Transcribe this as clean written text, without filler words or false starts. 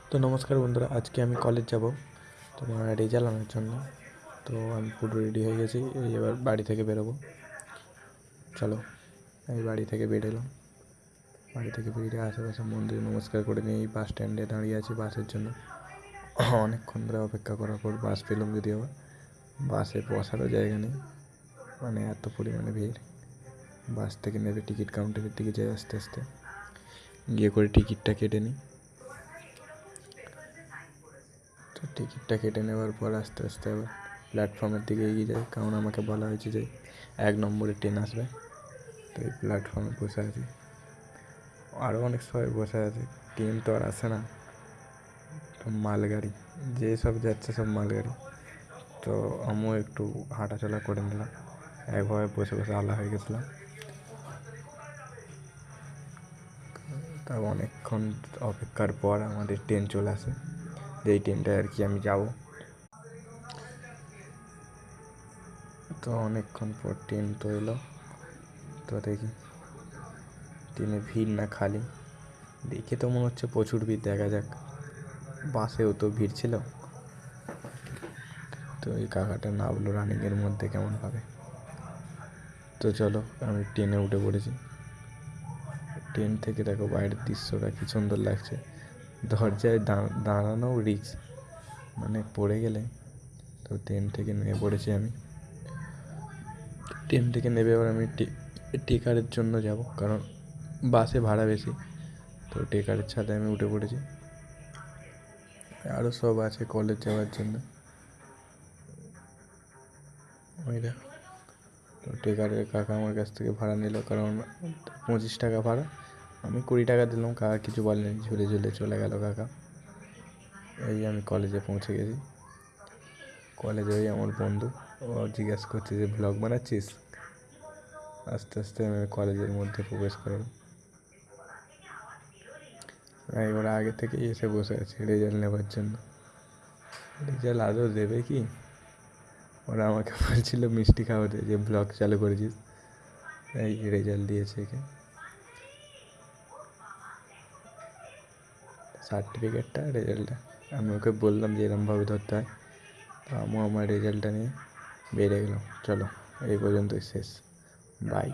তো নমস্কার বন্ধুরা, আজকে আমি কলেজ যাব তোমার রেজাল্ট আনার জন্য। তো আমি পুরো রেডি হয়ে গেছি, এই এবার বাড়ি থেকে বেরোবো। চলো, এই বাড়ি থেকে বেরোলাম। বাড়ি থেকে বেরিয়ে আশেপাশে মন্দিরে নমস্কার করে নিয়ে এই বাস স্ট্যান্ডে দাঁড়িয়ে আছি বাসের জন্য। অনেকক্ষণ ধরে অপেক্ষা করার পর বাস পেলাম, যদি আবার বাসে বসারও জায়গা নেই, মানে এত পরিমাণে ভিড়। বাস থেকে নেবে টিকিট কাউন্টারের দিকে যাই, আস্তে আস্তে গিয়ে করে টিকিটটা কেটে নিই। তো টিকিটটা কেটে নেওয়ার পর আস্তে আস্তে আবার প্ল্যাটফর্মের দিকে এগিয়ে যায়, কারণ আমাকে বলা হয়েছে যে 1 নম্বরে ট্রেন আসবে। তো এই প্ল্যাটফর্মে বসে আছি, আরও অনেক সবাই বসে আছে। ট্রেন তো আর আসে না, মালগাড়ি যে সব যাচ্ছে সব মালগাড়ি। তো আমিও একটু হাঁটাচলা করে নিলাম, একভাবে বসে বসে আলা হয়ে গেছিলাম। তাও অনেকক্ষণ অপেক্ষার পর আমাদের ট্রেন চলে আসে, যেই ট্রেনটায় আর কি আমি যাব। তো অনেকক্ষণ পর ট্রেন তো এলো। তো দেখি ট্রেনে ভিড় না খালি, দেখে তো মনে হচ্ছে প্রচুর ভিড়। দেখা যাক, বাসেও তো ভিড় ছিল। তো এই কাকাটা নামলো রানিংয়ের মধ্যে কেমনভাবে। তো চলো, আমি ট্রেনে উঠে পড়েছি। ট্রেন থেকে দেখো বাইরের দৃশ্যটা কী সুন্দর লাগছে। দরজায় দাঁড়ানো রিস্ক, মানে পড়ে গেলে। তো ট্রেন থেকে নেমে পড়েছি আমি। ট্রেন থেকে নেমে এবার আমি টেকারের জন্য যাব, কারণ বাসে ভাড়া বেশি। তো টেকারের ছাদে আমি উঠে পড়েছি। আরও সব আছে কলেজ যাওয়ার জন্য, ওই দেখো। তো টেকারের কাকা আমার কাছ থেকে ভাড়া নিল, কারণ 25 টাকা ভাড়া, আমি 20 টাকা দিলাম। কাকা কিছু বলেনি, ঝুলে ঝুলে চলে গেল কাকা। এই আমি কলেজে পৌঁছে গেছি। কলেজে ওই আমার বন্ধু, ও জিজ্ঞেস করছে যে ব্লগ বানাচ্ছিস। আস্তে আস্তে আমি কলেজের মধ্যে প্রবেশ করলাম। ওরা আগে থেকেই এসে বসে আছে রেজাল্ট নেবার জন্য। রেজাল্ট আদৌ দেবে কি? ওরা আমাকে বলছিল মিষ্টি খাওয়াতে, যে ব্লগ চালু করেছিস। এই রেজাল্ট দিয়েছে একে, সার্টিফিকেটটা রেজাল্টটা। আমি ওকে বললাম যে এরমভাবে ধরতে হয়। তো আমিও আমার রেজাল্টটা নিয়ে বেরিয়ে গেলাম। চলো, এই পর্যন্তই শেষ, বাই।